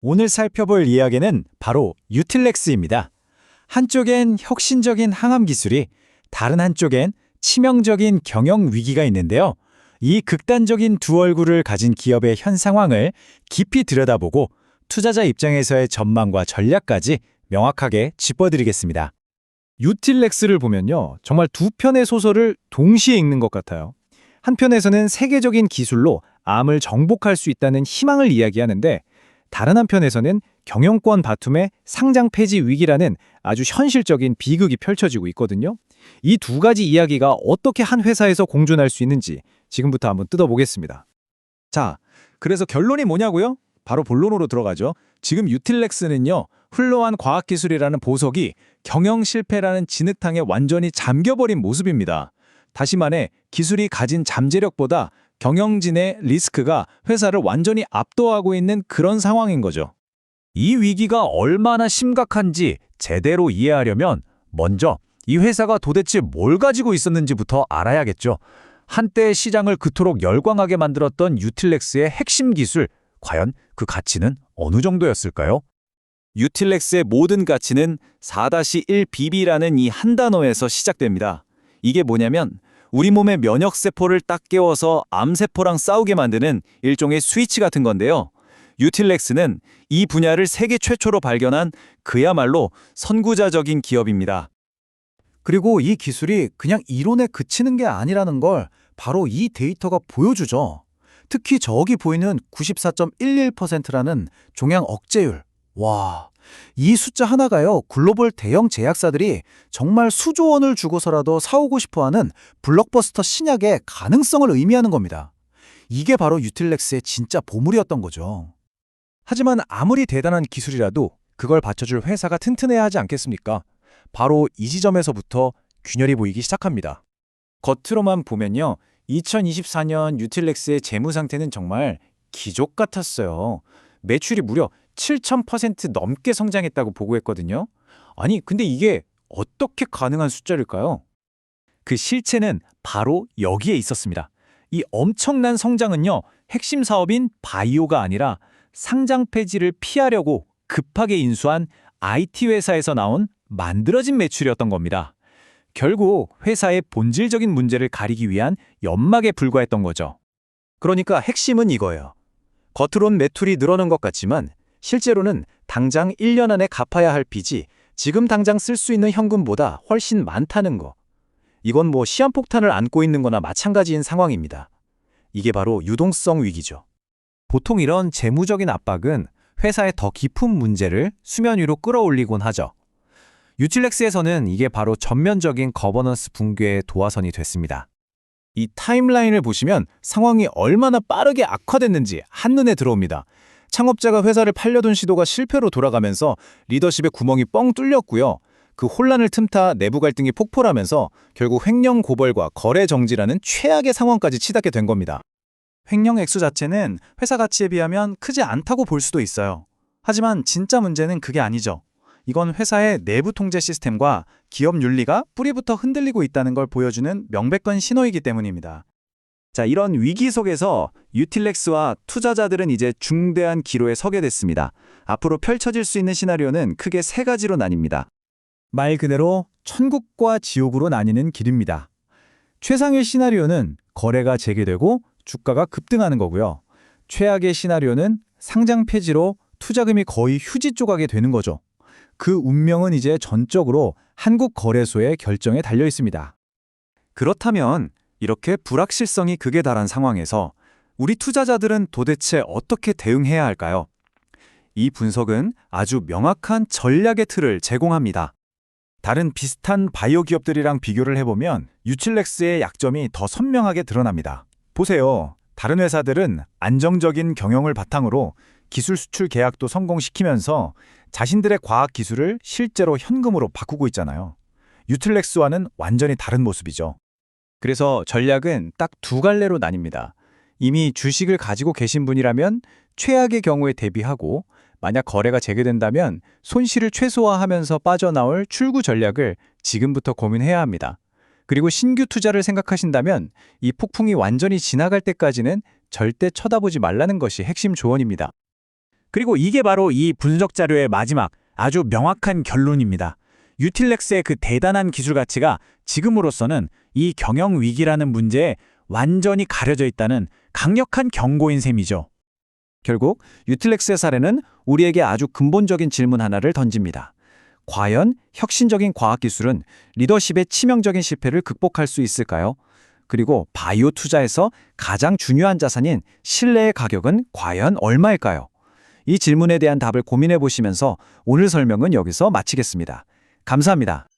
오늘 살펴볼 이야기는 바로 유틸렉스입니다. 한쪽엔 혁신적인 항암 기술이, 다른 한쪽엔 치명적인 경영 위기가 있는데요. 이 극단적인 두 얼굴을 가진 기업의 현 상황을 깊이 들여다보고 투자자 입장에서의 전망과 전략까지 명확하게 짚어드리겠습니다. 유틸렉스를 보면요, 정말 두 편의 소설을 동시에 읽는 것 같아요. 한편에서는 세계적인 기술로 암을 정복할 수 있다는 희망을 이야기하는데, 다른 한편에서는 경영권 바툼의 상장 폐지 위기라는 아주 현실적인 비극이 펼쳐지고 있거든요. 이 두 가지 이야기가 어떻게 한 회사에서 공존할 수 있는지 지금부터 한번 뜯어보겠습니다. 자, 그래서 결론이 뭐냐고요? 바로 본론으로 들어가죠. 지금 유틸렉스는요, 훌륭한 과학기술이라는 보석이 경영 실패라는 진흙탕에 완전히 잠겨버린 모습입니다. 다시 말해 기술이 가진 잠재력보다 경영진의 리스크가 회사를 완전히 압도하고 있는 그런 상황인 거죠. 이 위기가 얼마나 심각한지 제대로 이해하려면 먼저 이 회사가 도대체 뭘 가지고 있었는지부터 알아야겠죠. 한때 시장을 그토록 열광하게 만들었던 유틸렉스의 핵심 기술, 과연 그 가치는 어느 정도였을까요? 유틸렉스의 모든 가치는 4-1BB라는 이 한 단어에서 시작됩니다. 이게 뭐냐면 우리 몸의 면역세포를 딱 깨워서 암세포랑 싸우게 만드는 일종의 스위치 같은 건데요. 유틸렉스는 이 분야를 세계 최초로 발견한 그야말로 선구자적인 기업입니다. 그리고 이 기술이 그냥 이론에 그치는 게 아니라는 걸 바로 이 데이터가 보여주죠. 특히 저기 보이는 94.11%라는 종양 억제율. 와, 이 숫자 하나가요, 글로벌 대형 제약사들이 정말 수조 원을 주고서라도 사오고 싶어하는 블록버스터 신약의 가능성을 의미하는 겁니다. 이게 바로 유틸렉스의 진짜 보물이었던 거죠. 하지만 아무리 대단한 기술이라도 그걸 받쳐줄 회사가 튼튼해야 하지 않겠습니까? 바로 이 지점에서부터 균열이 보이기 시작합니다. 겉으로만 보면요, 2024년 유틸렉스의 재무 상태는 정말 기적 같았어요. 매출이 무려 7,000% 넘게 성장했다고 보고했거든요. 아니, 근데 이게 어떻게 가능한 숫자일까요? 그 실체는 바로 여기에 있었습니다. 이 엄청난 성장은요, 핵심 사업인 바이오가 아니라 상장 폐지를 피하려고 급하게 인수한 IT 회사에서 나온 만들어진 매출이었던 겁니다. 결국 회사의 본질적인 문제를 가리기 위한 연막에 불과했던 거죠. 그러니까 핵심은 이거예요. 겉으론 매출이 늘어난 것 같지만 실제로는 당장 1년 안에 갚아야 할 빚이 지금 당장 쓸 수 있는 현금보다 훨씬 많다는 거. 이건 뭐 시한폭탄을 안고 있는 거나 마찬가지인 상황입니다. 이게 바로 유동성 위기죠. 보통 이런 재무적인 압박은 회사의 더 깊은 문제를 수면 위로 끌어올리곤 하죠. 유틸렉스에서는 이게 바로 전면적인 거버넌스 붕괴의 도화선이 됐습니다. 이 타임라인을 보시면 상황이 얼마나 빠르게 악화됐는지 한눈에 들어옵니다. 창업자가 회사를 팔려던 시도가 실패로 돌아가면서 리더십의 구멍이 뻥 뚫렸고요. 그 혼란을 틈타 내부 갈등이 폭발하면서 결국 횡령 고벌과 거래 정지라는 최악의 상황까지 치닫게 된 겁니다. 횡령 액수 자체는 회사 가치에 비하면 크지 않다고 볼 수도 있어요. 하지만 진짜 문제는 그게 아니죠. 이건 회사의 내부 통제 시스템과 기업 윤리가 뿌리부터 흔들리고 있다는 걸 보여주는 명백한 신호이기 때문입니다. 자, 이런 위기 속에서 유틸렉스와 투자자들은 이제 중대한 기로에 서게 됐습니다. 앞으로 펼쳐질 수 있는 시나리오는 크게 세 가지로 나뉩니다. 말 그대로 천국과 지옥으로 나뉘는 길입니다. 최상의 시나리오는 거래가 재개되고 주가가 급등하는 거고요. 최악의 시나리오는 상장 폐지로 투자금이 거의 휴지 조각이 되는 거죠. 그 운명은 이제 전적으로 한국거래소의 결정에 달려 있습니다. 그렇다면 이렇게 불확실성이 극에 달한 상황에서 우리 투자자들은 도대체 어떻게 대응해야 할까요? 이 분석은 아주 명확한 전략의 틀을 제공합니다. 다른 비슷한 바이오 기업들이랑 비교를 해보면 유틸렉스의 약점이 더 선명하게 드러납니다. 보세요. 다른 회사들은 안정적인 경영을 바탕으로 기술 수출 계약도 성공시키면서 자신들의 과학 기술을 실제로 현금으로 바꾸고 있잖아요. 유틸렉스와는 완전히 다른 모습이죠. 그래서 전략은 딱 두 갈래로 나뉩니다. 이미 주식을 가지고 계신 분이라면 최악의 경우에 대비하고, 만약 거래가 재개된다면 손실을 최소화하면서 빠져나올 출구 전략을 지금부터 고민해야 합니다. 그리고 신규 투자를 생각하신다면 이 폭풍이 완전히 지나갈 때까지는 절대 쳐다보지 말라는 것이 핵심 조언입니다. 그리고 이게 바로 이 분석 자료의 마지막 아주 명확한 결론입니다. 유틸렉스의 그 대단한 기술 가치가 지금으로서는 이 경영 위기라는 문제에 완전히 가려져 있다는 강력한 경고인 셈이죠. 결국 유틸렉스의 사례는 우리에게 아주 근본적인 질문 하나를 던집니다. 과연 혁신적인 과학기술은 리더십의 치명적인 실패를 극복할 수 있을까요? 그리고 바이오 투자에서 가장 중요한 자산인 신뢰의 가격은 과연 얼마일까요? 이 질문에 대한 답을 고민해 보시면서 오늘 설명은 여기서 마치겠습니다. 감사합니다.